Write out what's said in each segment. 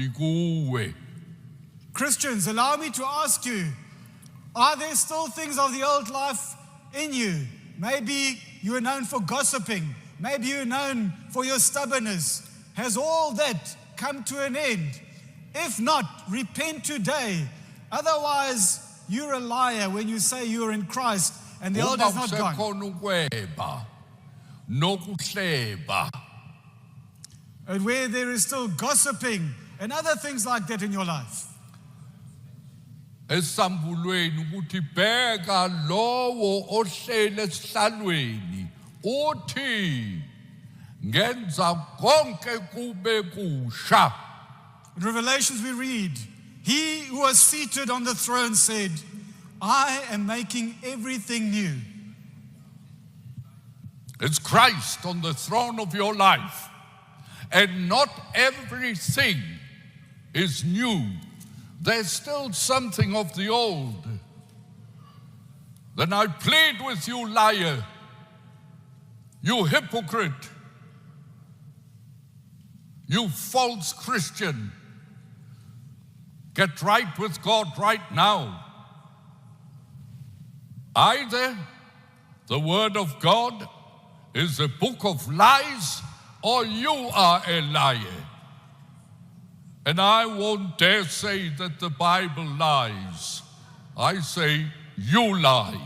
angaphili kuwe. Christians, allow me to ask you, are there still things of the old life in you? Maybe you are known for gossiping. Maybe you are known for your stubbornness. Has all that come to an end? If not, repent today. Otherwise, you're a liar when you say you are in Christ and the old is not gone. Uma kusekhona ukweba nokuhleba. And where there is still gossiping and other things like that in your life. Esambulweni ukuthi bheka lowo ohlele esihlalweni uthi ngenza konke kube kusha. In Revelations we read, he who was seated on the throne said, I am making everything new. It's Christ on the throne of your life. And not everything is new. There's still something of the old. Then I plead with you, liar, you hypocrite, you false Christian. Get right with God right now. Either the Word of God is a book of lies, or you are a liar. And I won't dare say that the Bible lies. I say you lie.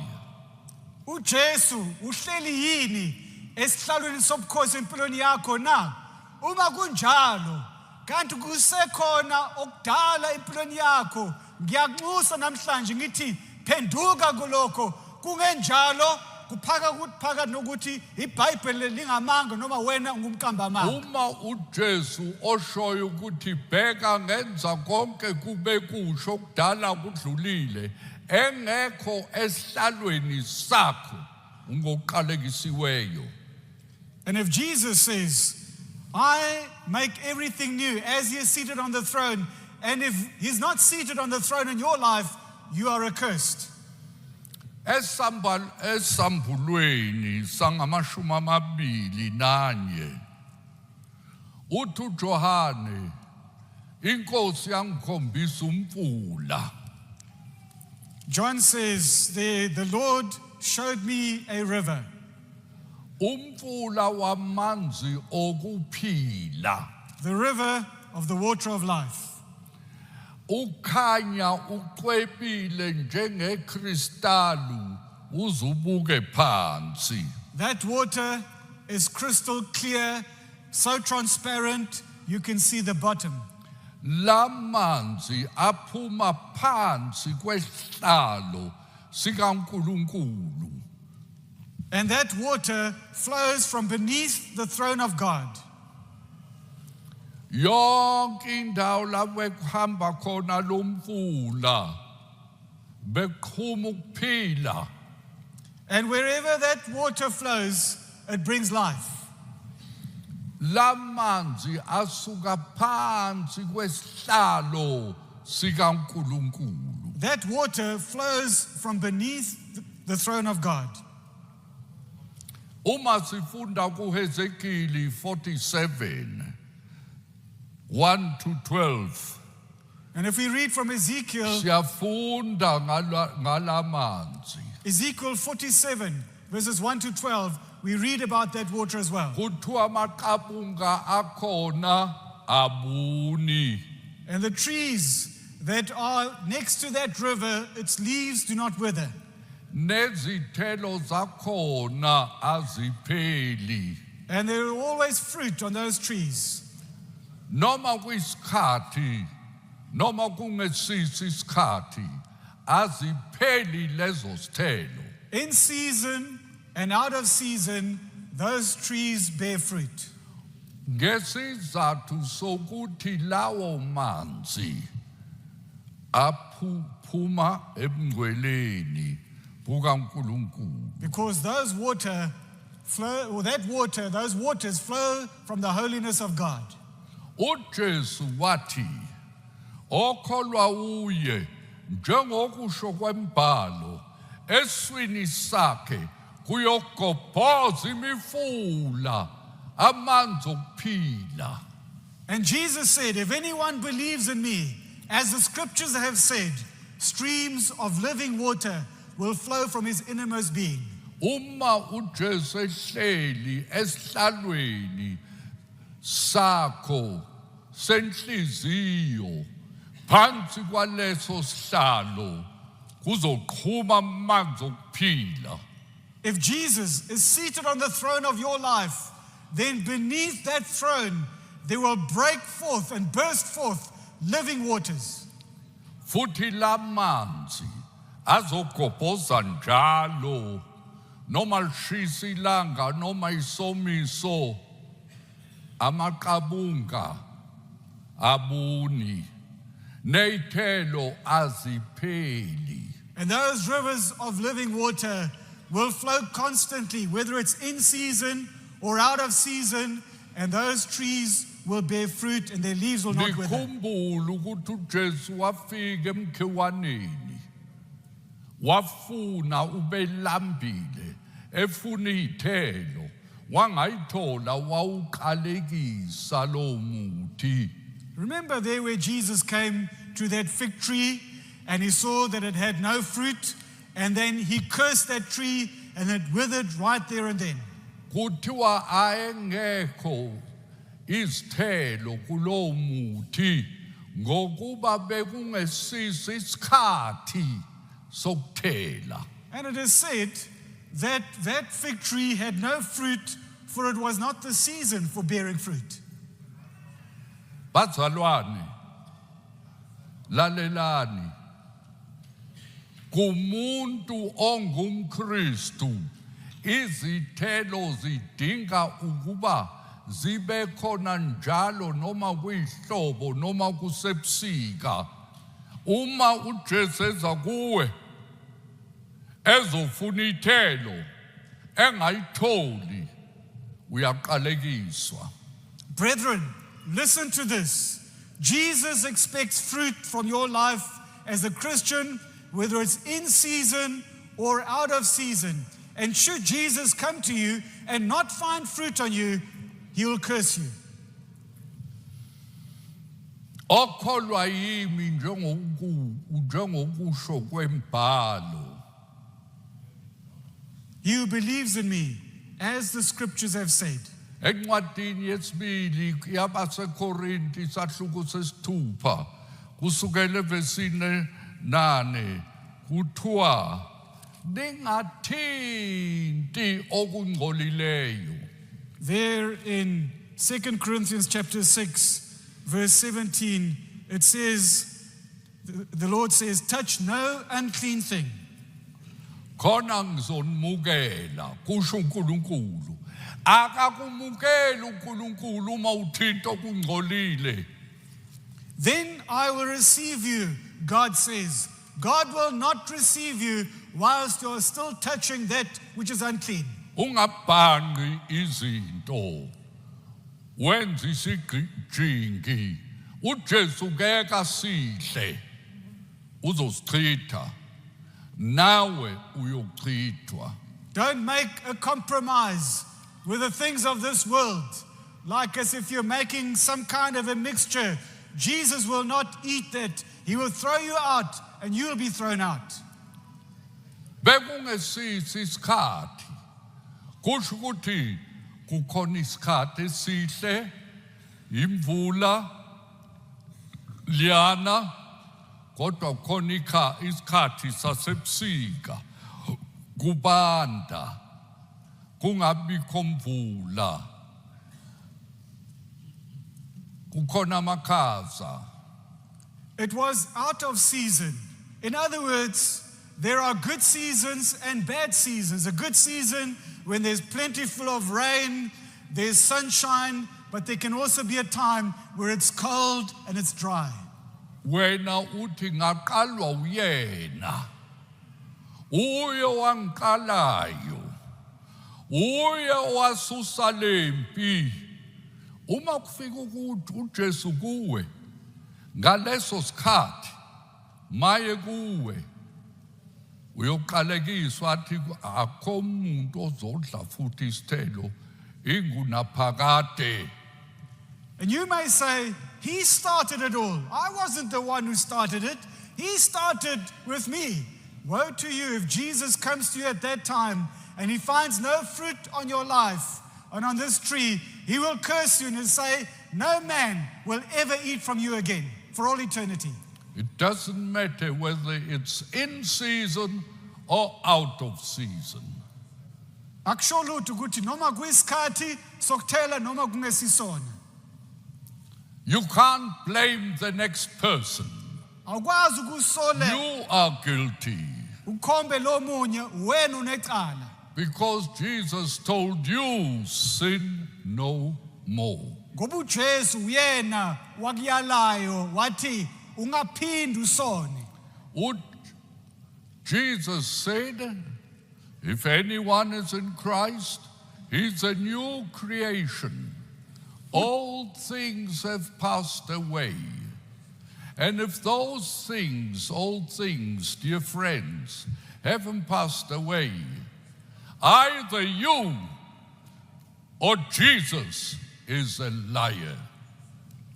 uJesu uhleli yini esihlalweni sobukhosi empilweni yakho na? Uma kunjalo, kanti kusekhona okudala empilweni yakho, ngiyakunxusa namhlanje ngithi phenduka kulokho. Kungenjalo kuphaka nokuthi iBhayibheli lingamanga noma wena ungumqambamanga. Uma uJesu oshoyo ukuthi bheka ngenza konke kube kusho kudala kudlulile engekho esihlalweni sakho ungoqalekisiweyo. And if Jesus says, I make everything new as he is seated on the throne, and if he's not seated on the throne in your life, you are accursed. Esambulweni sangamashumi amabili nanye uthi uJohane inkosi yangikhombisa umfula. John says, the Lord showed me a river. Umfula wamanzi okuphila. The river of the water of life. Ukhanya ucwebile njengekristalu uzubuke phansi. That water is crystal clear, so transparent, you can see the bottom. Lamanzi aphuma phansi kwesihlalo sikaNkulunkulu. And that water flows from beneath the throne of God. Yonke indawo lapho ekuhamba khona lomfula beqhuma ukuphila. And wherever that water flows, it brings life. Lamanzi asuka phansi kwesihlalo sikaNkulunkulu. That water flows from beneath the throne of God. Uma sifunda kuHezekili 47 1 to 12. And if we read from Ezekiel, Siyafunda ngalamanzi. Ezekiel 47, verses 1 to 12, we read about that water as well. Kuthiwa amaqabunga akhona abuni. And the trees that are next to that river, its leaves do not wither. Nezithelo zakhona azipheli. And there are always fruit on those trees. Noma kuyisikhathi, noma kungesisi isikhathi, azipheli lezo sithelo. In season and out of season, those trees bear fruit. Ngesizathu sokuthi lawo manzi aphuma ebungcweleni bukaNkulunkulu. Because those waters flow from the holiness of God. uJesu wathi okholwa uye njengokusho kwembhalo eswini sakhe kuyogobhoza imifula amanzi okuphila. And Jesus said, if anyone believes in me, as the scriptures have said, streams of living water will flow from his innermost being. Uma uJesu ehleli esihlalweni sakho senhliziyo phansi kwaleso sihlalo kuzoqhuma amanzi okuphila. If Jesus is seated on the throne of your life, then beneath that throne there will break forth and burst forth living waters. Futhi lamanzi azogobhoza njalo noma lishisa ilanga noma isomiso amaqabunga abuni neyithelo azipheli. And those rivers of living water will flow constantly, whether it's in season or out of season, and those trees will bear fruit and their leaves will not wither. Ngikhumbula ukuthi uJesu wafika emkhewaneni wafuna ubelambile efuna ithelo wangayithola wawuqalekisa lo muthi. Remember there where Jesus came to that fig tree and he saw that it had no fruit, and then he cursed that tree and it withered right there and then. Kuthiwa ayengekho izithelo kulo muthi ngokuba bekungesiso isikhathi sokuthela. And it is said that that fig tree had no fruit, for it was not the season for bearing fruit. Bazalwane, lalelani, kumuntu ongumKristu izithelo zidinga ukuba zibe khona njalo noma kuyihlobo noma kusebusika. Uma uJesu eza kuwe ezofuna ithelo engayitholi uyaqalekiswa. Brethren, listen to this. Jesus expects fruit from your life as a Christian, whether it's in season or out of season. And should Jesus come to you and not find fruit on you, he will curse you. Okholwa yimi njengokusho kwembhalo. He who believes in me, as the scriptures have said. Encwadini yesibili yabaseKorinti isahluko sesithupha kusukela evesini 8 kuthiwa ningathinti okungcolileyo. There in 2 Corinthians chapter 6, verse 17, it says, the Lord says, touch no unclean thing. Khona ngizonimukela kusho uNkulunkulu. Akakumukeli uNkulunkulu uma uthinta okungcolile. Then I will receive you, God says. God will not receive you whilst you are still touching that which is unclean. Ungabhanqi izinto wenza isigijingi. uJesu ngeke asihle uzosichitha nawe uyochithwa. Don't make a compromise with the things of this world, like as if you're making some kind of a mixture. Jesus will not eat that. He will throw you out and you will be thrown out. Bekungesisi isikhathi kusho ukuthi kukhona isikhathi esihle imvula liyana kodwa kukhona isikhathi sasebusika kubanda kungabikho mvula kukhona amakhaza. It was out of season. In other words, there are good seasons and bad seasons. A good season when there's plentiful of rain, there's sunshine, but there can also be a time where it's cold and it's dry. Wena uthi ngaqalwa uyena uye wangiqalayo uye wasusa lempi. Uma kufika ukuthi uJesu kuwe ngaleso sikhathi maye kuwe uyoqalekiswa athi akho umuntu ozodla futhi isithelo ingunaphakade. And you may say, he started it all. I wasn't the one who started it. He started with me. Woe to you if Jesus comes to you at that time and he finds no fruit on your life and on this tree, he will curse you and he'll say, no man will ever eat from you again for all eternity. It doesn't matter whether it's in season or out of season. Akusho lutho ukuthi noma kuyisikhathi sokuthela noma kungesisona. You can't blame the next person. Awukwazi ukusole You are guilty ukhombe lo munye wena unecala. because Jesus told you, sin no more. Ngoba uJesu uyena wakuyalayo wathi ungaphindi usone. Would Jesus said, if anyone is in Christ, he's a new creation. All things have passed away. And if those things, old things, dear friends, haven't passed away, either you or Jesus is a liar.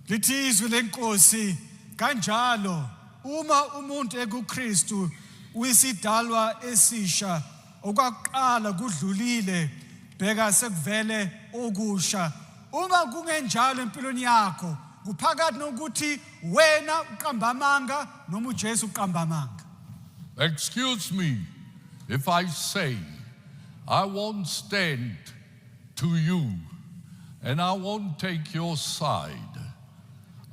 Lithi izwi lenkosi kanjalo uma umuntu ekuKristu uyisidalwa esisha okwaqala kudlulile bheka sekuvele okusha. Uma kungenjalo empilweni yakho kuphakathi nokuthi wena uqamba amanga noma uJesu uqamba amanga. Excuse me if I say I won't stand to you and I won't take your side.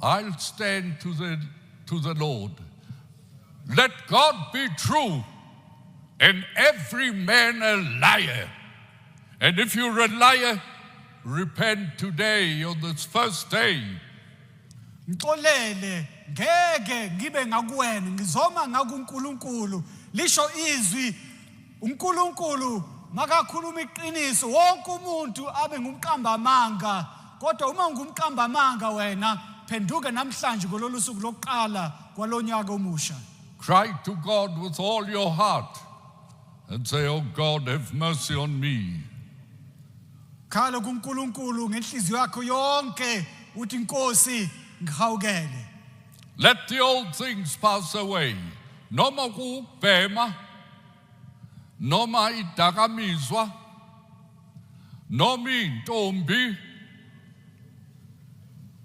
I'll stand to the Lord. Let God be true and every man a liar. And if you're a liar, repent today on this first day. Ngixolele ngeke ngibe ngakuwena ngizoma ngakuNkulunkulu lisho izwi uNkulunkulu makakhuluma iqiniso wonke umuntu abe ngumqamba amanga kodwa uma ungumqamba amanga wena phenduke namhlanje kulolu suku lokuqala kwalonyaka omusha. Cry to God with all your heart and say, oh God, have mercy on me. Khala kuNkulunkulu ngenhliziyo yakho yonke uthi Nkosi ngihawukele. Let the old things pass away. Noma kubhema, noma idakamizwa, noma intombi,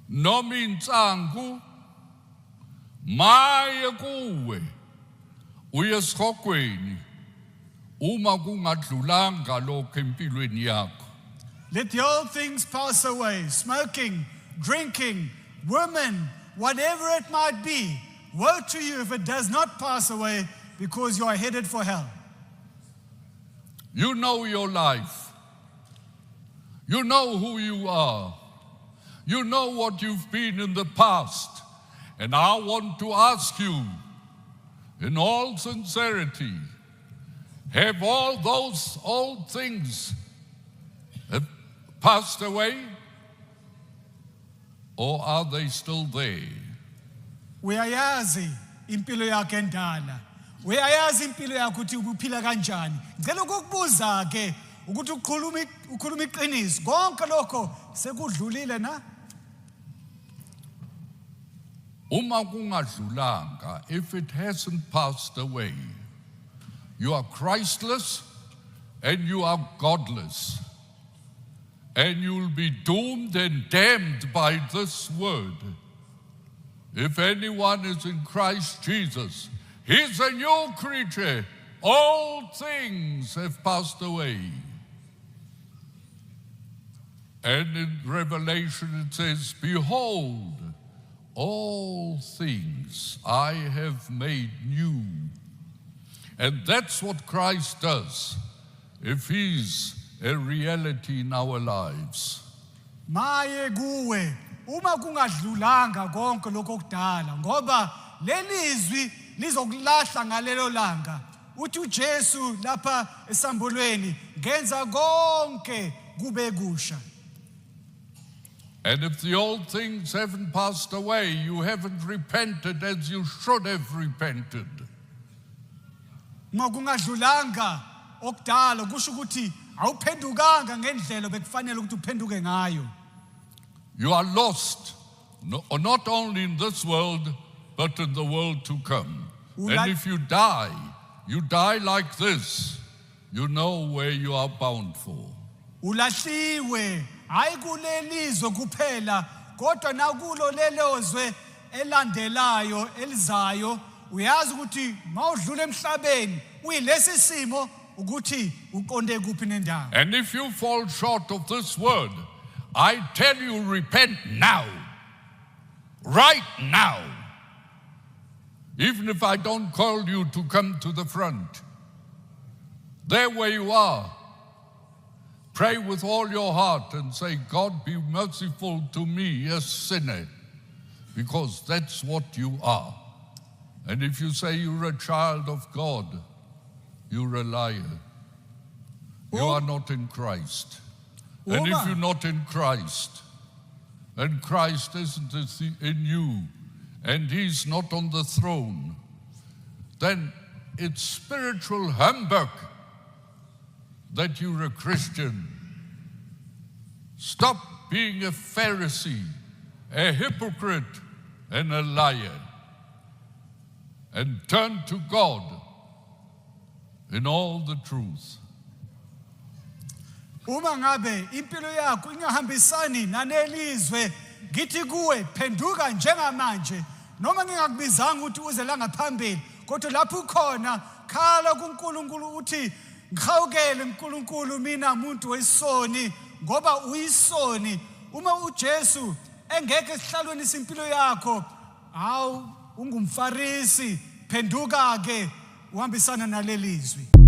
noma insangu, maye kuwe uye esikhokweni uma kungadlulanga lokho empilweni yakho. Let the old things pass away. Smoking, drinking, women, whatever it might be. Woe to you if it does not pass away because you are headed for hell. You know your life. You know who you are. You know what you've been in the past. And I want to ask you, in all sincerity, have all those old things passed away? Or are they still there? Uyayazi impilo yakho endala. Uyayazi impilo yakho ukuthi ubuphila kanjani. Ngicela ukukubuza ke ukuthi ukhuluma iqiniso. Konke lokho sekudlulile na? Uma kungadlulanga, if it hasn't passed away, you are Christless and you are godless. And you'll be doomed and damned by this word. If anyone is in Christ Jesus, he's a new creature. All things have passed away. And in Revelation it says, behold, all things I have made new. And that's what Christ does if he's a reality in our lives. Maye kuwe uma kungadlulanga konke lokho kudala ngoba lelizwi lizokulahla ngalelo langa. Uthi uJesu lapha esambulweni ngenza konke kube kusha. And if the old things haven't passed away, you haven't repented as you should have repented. Uma kungadlulanga okudala kusho ukuthi awuphendukanga ngendlela bekufanele ukuthi uphenduke ngayo. you are lost, not only in this world, but in the world to come. And if you die like this, you know where you are bound for. Ulahliwe hayi kulelizwe kuphela kodwa nakulo lelozwe elandelayo elizayo uyazi ukuthi mawudlula emhlabeni uyilesi simo ukuthi uqonde kuphi nendawo. And if you fall short of this word, I tell you, repent now, right now. Even if I don't call you to come to the front, there where you are, pray with all your heart and say, God, be merciful to me, a sinner, because that's what you are. And if you say you're a child of God, you're a liar. You are not in Christ. And if you're not in Christ, and Christ isn't in you, and he's not on the throne, then it's spiritual humbug that you're a Christian. Stop being a Pharisee, a hypocrite, and a liar, and turn to God in all the truth. Uma ngabe impilo yakho ingahambisani nanelizwe ngithi kuwe phenduka njengamanje noma ngingakubizanga ukuthi uze la ngaphambili kodwa lapho ukhona khala kuNkulunkulu uthi ngihawukele uNkulunkulu mina umuntu wesoni ngoba uyisoni uma uJesu engeke esihlalweni simpilo yakho hawu ungumfarisi phenduka ke uhambisana nalelizwi.